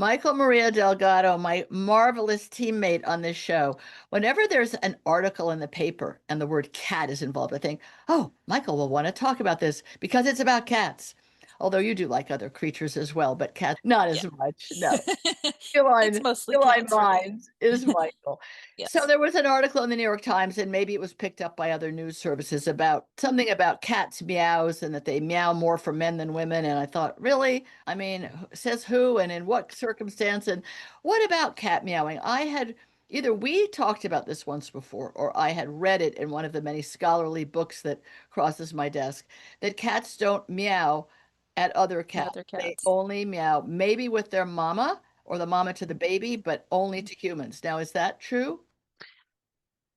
Michael Maria Delgado, my marvelous teammate on this show. Whenever there's an article in the paper and the word cat is involved, I think, oh, Michael will want to talk about this because it's about cats. Although you do like other creatures as well, but cats not Yeah. as much. No. It's Feline, mostly feline cats for me. minds is Michael. So Yes. there was an article in the New York Times, and maybe it was picked up by other news services about something about cats meows and that they meow more for men than women. And I thought, really? I mean, says who and in what circumstance? And what about cat meowing? I had either we talked about this once before, or I had read it in one of the many scholarly books that crosses my desk that cats don't meow at other The cats. other They cats. only meow, maybe with their mama or the mama to the baby, but only to humans. Now, is that true?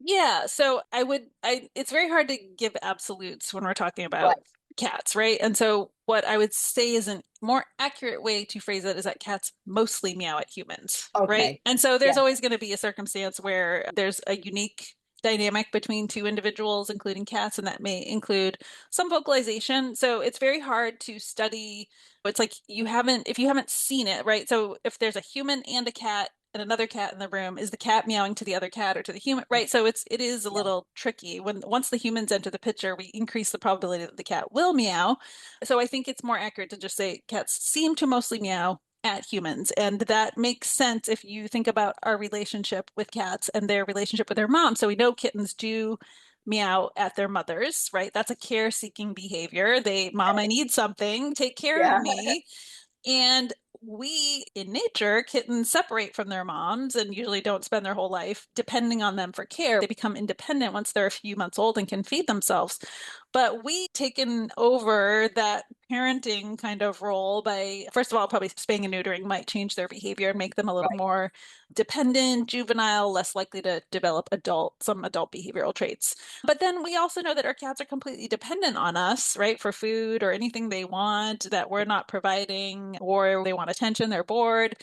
Yeah, so it's very hard to give absolutes when we're talking about Right. cats, right? And so what I would say is a more accurate way to phrase it is that cats mostly meow at humans, right? Okay. And so there's Yeah. always going to be a circumstance where there's a unique dynamic between two individuals, including cats, and that may include some vocalization. So it's very hard to study. It's like if you haven't seen it, right? So if there's a human and a cat and another cat in the room, is the cat meowing to the other cat or to the human, right? So it is a Yeah. little tricky. When once the humans enter the picture, we increase the probability that the cat will meow. So I think it's more accurate to just say cats seem to mostly meow at humans. And that makes sense if you think about our relationship with cats and their relationship with their mom. So we know kittens do meow at their mothers, right? That's a care-seeking behavior. Mom, I need something, take care of Yeah. me. And we, in nature, kittens separate from their moms and usually don't spend their whole life depending on them for care. They become independent once they're a few months old and can feed themselves. But we taken over that parenting kind of role by, first of all, probably spaying and neutering might change their behavior and make them a little Right. more dependent, juvenile, less likely to develop some adult behavioral traits. But then we also know that our cats are completely dependent on us, right, for food or anything they want that we're not providing, or they want attention, they're bored.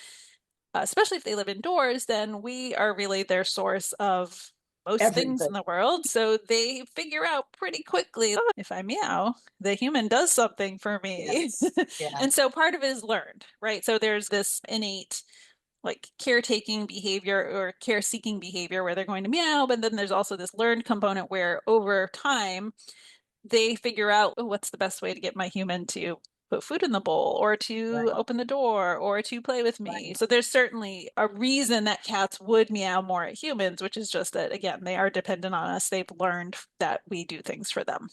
Especially if they live indoors, then we are really their source of most things Everything. in the world. So they figure out pretty quickly, oh, if I meow, the human does something for Yeah. me. Yeah. And so part of it is learned, right? So there's this innate like caretaking behavior or care seeking behavior where they're going to meow, but then there's also this learned component where over time they figure out, oh, what's the best way to get my human to put food in the bowl or to Right. open the door or to play with me. Right. So there's certainly a reason that cats would meow more at humans, which is just that, again, they are dependent on us. They've learned that we do things for them.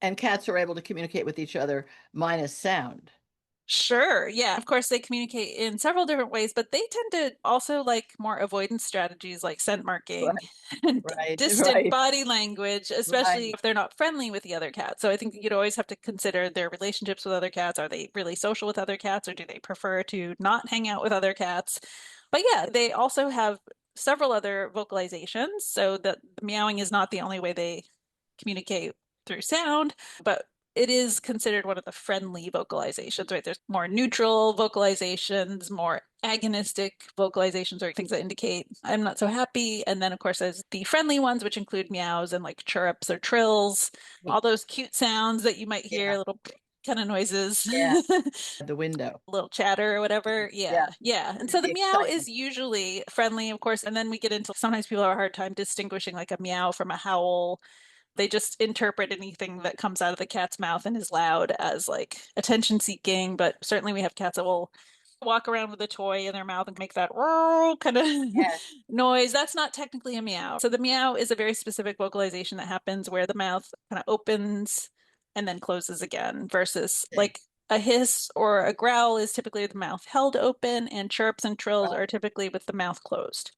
And cats are able to communicate with each other minus sound. Sure. Yeah. Of course, they communicate in several different ways, but they tend to also like more avoidance strategies like scent marking Right. and Right. distant Right. body language, especially Right. if they're not friendly with the other cat. So I think you'd always have to consider their relationships with other cats. Are they really social with other cats, or do they prefer to not hang out with other cats? But yeah, they also have several other vocalizations. So that the meowing is not the only way they communicate through sound, but it is considered one of the friendly vocalizations, right? There's more neutral vocalizations, more agonistic vocalizations, or things that indicate I'm not so happy. And then, of course, there's the friendly ones, which include meows and like chirps or trills, all those cute sounds that you might hear, Yeah. little kind of noises, Yeah. The window. little chatter or whatever. Yeah. Yeah, yeah. And so The the meow excitement. is usually friendly, of course. And then we get into sometimes people have a hard time distinguishing like a meow from a howl. They just interpret anything that comes out of the cat's mouth and is loud as like attention seeking. But certainly we have cats that will walk around with a toy in their mouth and make that kind of Yeah. noise. That's not technically a meow. So the meow is a very specific vocalization that happens where the mouth kind of opens and then closes again versus Okay. like a hiss or a growl is typically with the mouth held open, and chirps and trills Right. are typically with the mouth closed.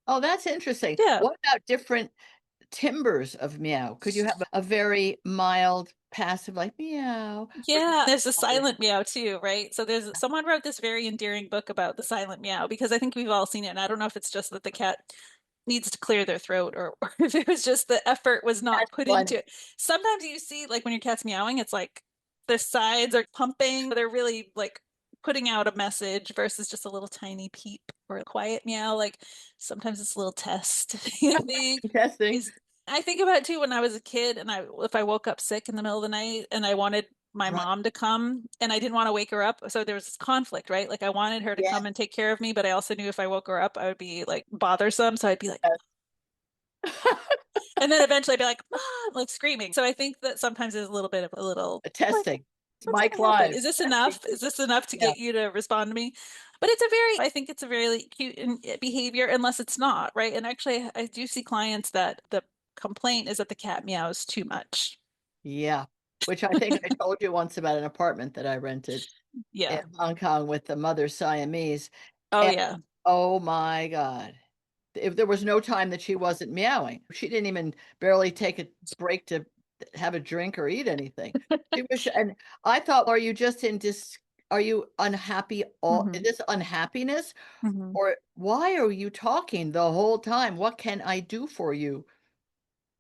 Oh, that's interesting. Yeah. What about different timbres of meow? Could you have a very mild, passive, like meow, versus Yeah, there's a louder? silent meow too, right? So there's someone wrote this very endearing book about the silent meow because I think we've all seen it. And I don't know if it's just that the cat needs to clear their throat or if it was just the effort was not That's put into funny. it. Sometimes you see like when your cat's meowing, it's like their sides are pumping. They're really like putting out a message versus just a little tiny peep or a quiet meow. Like sometimes it's a little test. You know, Testing. is I think about it too when I was a kid and if I woke up sick in the middle of the night and I wanted my Right. mom to come, and I didn't want to wake her up. So there was this conflict, right? Like I wanted her to Yeah. come and take care of me, but I also knew if I woke her up, I would be like bothersome. So I'd be like, and then eventually I'd be like, Mom, like screaming. So I think that sometimes there's a little bit of a little, A like, testing. It's what's Mike going to happen? Live. Is this Testing. enough? Is this enough to Yeah. get you to respond to me? But it's a very, I think it's a very cute behavior unless it's not, right? And actually, I do see clients that the complaint is that the cat meows too much. Yeah. Which I think I told you once about an apartment that I rented in Yeah. Hong Kong with the mother Siamese. Oh, And yeah. oh my God. If there was no time that she wasn't meowing, she didn't even barely take a break to have a drink or eat anything. She was, and I thought, are you just in are you unhappy? Is Hmm. this unhappiness? Hmm. Or why are you talking the whole time? What can I do for you?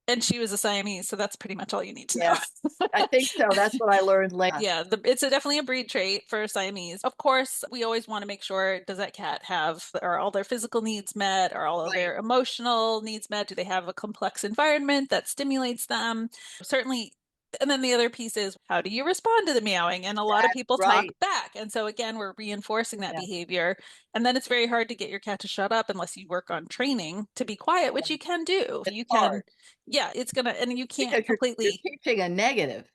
And she was a Siamese, so that's pretty much all you need to Yeah, know. I think so. That's what I learned later. Yeah, it's definitely a breed trait for Siamese. Of course, we always want to make sure, does that cat have, are all their physical needs met? Are all of Right. their emotional needs met? Do they have a complex environment that stimulates them? Certainly. And then the other piece is, how do you respond to the meowing? And a lot of That's people talk right. back. And so again, we're reinforcing that Yeah. behavior. And then it's very hard to get your cat to shut up unless you work on training to be quiet, which Yeah. you can do. It's You can, hard yeah, it's gonna, and you can't because you're completely. teaching a negative.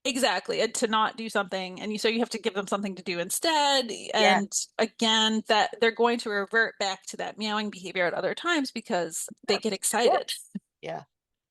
Exactly, and to not do something, and so you have to give them something to do instead. Yeah. And again, that they're going to revert back to that meowing behavior at other times because they get excited. Works. Yeah.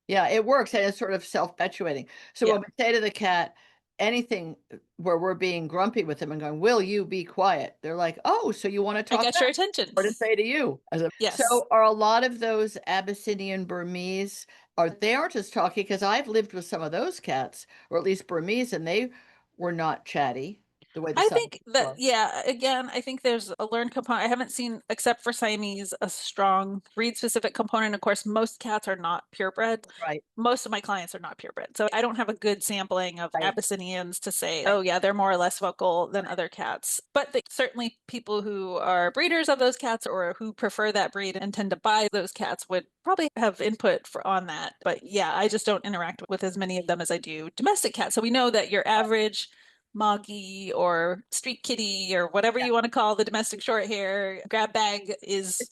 Yeah, it works and it's sort of self-perpetuating. So Yeah, when we say to the cat anything where we're being grumpy with them and going, "Will you be quiet?" They're like, "Oh, so you want to I talk got your back?" attention. Or to say to you Yes, so are a lot of those Abyssinian Burmese are they aren't just talking because I've lived with some of those cats, or at least Burmese, and they were not chatty the way the I Siamese think that, are. yeah, again, I think there's a learned component. I haven't seen, except for Siamese, a strong breed specific component. Of course, most cats are not purebred. Right, Most of my clients are not purebred. So I don't have a good sampling of right, Abyssinians to say, right, oh, yeah, they're more or less vocal than right. other cats. But certainly people who are breeders of those cats or who prefer that breed and tend to buy those cats would probably have input on that. But yeah, I just don't interact with as many of them as I do domestic cats. So we know that your average Moggy or street kitty or whatever Yeah, you want to call the domestic short hair grab bag is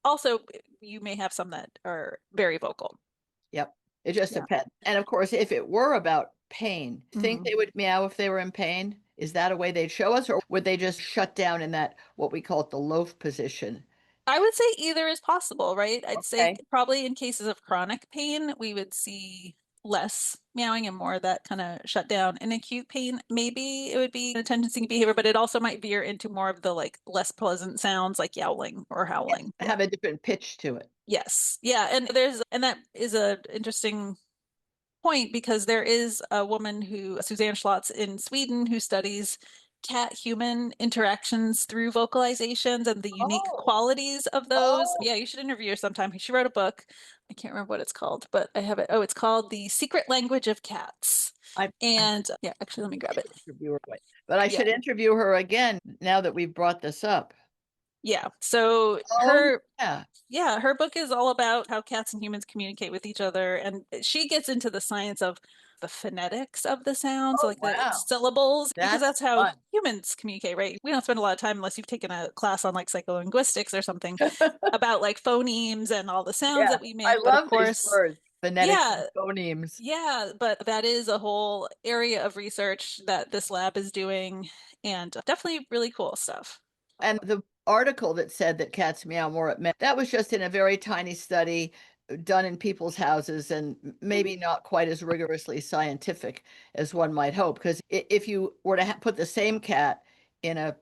also, you may have some that are very vocal. yep. It just Yeah. depends. And of course, if it were about pain, think Mhm. they would meow if they were in pain? Is that a way they'd show us, or would they just shut down in that what we call it the loaf position? I would say either is possible, right? I'd say Okay. probably in cases of chronic pain, we would see less meowing and more of that kind of shut down. In acute pain, maybe it would be an attention-seeking behavior, but it also might veer into more of the like less pleasant sounds like yowling or Yes. howling. Yeah. Have a different pitch to it. Yes. Yeah. And that is a interesting point because there is a woman who, Suzanne Schlotz in Sweden, who studies cat human interactions through vocalizations and the unique Oh, qualities of those. oh, Yeah, you should interview her sometime. She wrote a book. I can't remember what it's called, but I have it. Oh, it's called The Secret Language of Cats. I And yeah, actually, let me grab it. interview her, but I Yeah. should interview her again now that we've brought this up. Yeah. So Oh, her yeah. yeah, her book is all about how cats and humans communicate with each other. And she gets into the science of the phonetics of the sounds, Oh, like the wow. syllables, because That's that's how fun. humans communicate, right? We don't spend a lot of time unless you've taken a class on like psycholinguistics or something about like phonemes and all the sounds Yeah, that we I make. But of love these course, words, phonetics and yeah, phonemes. yeah, but that is a whole area of research that this lab is doing and definitely really cool stuff. And the article that said that cats meow more at men, that was just in a very tiny study done in people's houses and maybe not quite as rigorously scientific as one might hope. Because if you were to put the same cat in a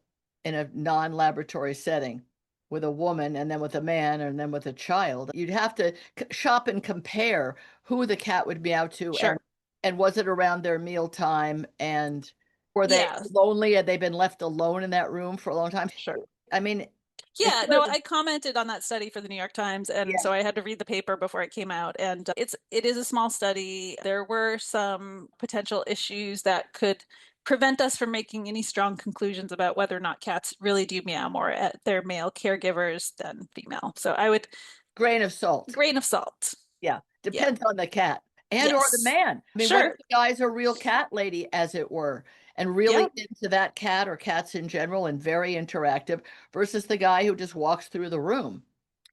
non-laboratory setting with a woman and then with a man and then with a child, you'd have to shop and compare who the cat would meow to Sure. and was it around their meal time and were they Yeah, lonely? Had they been left alone in that room for a long time? sure. I mean, it's Yeah, sort no, of, I commented on that study for the New York Times, and yeah, so I had to read the paper before it came out. And it is a small study. There were some potential issues that could prevent us from making any strong conclusions about whether or not cats really do meow more at their male caregivers than female. So I would grain of salt. grain of salt. Yeah, Yeah. depends on the cat. and or the Yes. man. I mean, what if Sure. the guy's a real cat lady, as it were, and really Yeah. into that cat or cats in general and very interactive versus the guy who just walks through the room?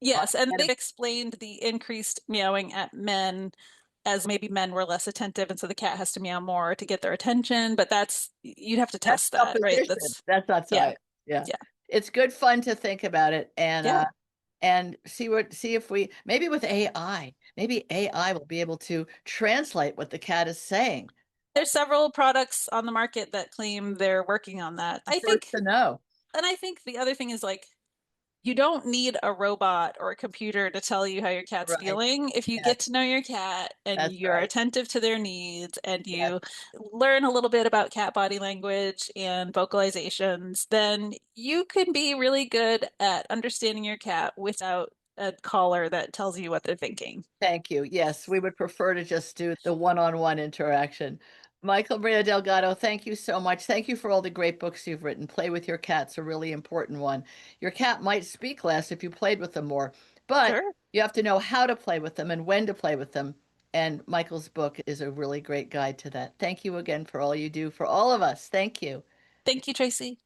Yes, and And they explained the increased meowing at men as maybe men were less attentive, and so the cat has to meow more to get their attention. But that's you'd have to that's test that, right? supposition. That's That's not yeah, science. Yeah. yeah, It's good fun to think about it yeah. and see if we maybe with AI, maybe AI will be able to translate what the cat is saying. There's several products on the market that claim they're working on that. I First think, to know. and I think the other thing is like you don't need a robot or a computer to tell you how your cat's Right. feeling. If you Yes, get to know your cat and that's you're right. attentive to their needs and Yes. you learn a little bit about cat body language and vocalizations, then you can be really good at understanding your cat without a collar that tells you what they're thinking. Thank you. Yes, we would prefer to just do the one-on-one interaction. Michael Maria Delgado, thank you so much. Thank you for all the great books you've written. Play with Your Cat's a really important one. Your cat might speak less if you played with them more, but Sure. you have to know how to play with them and when to play with them. And Michael's book is a really great guide to that. Thank you again for all you do for all of us. Thank you. Thank you, Tracy.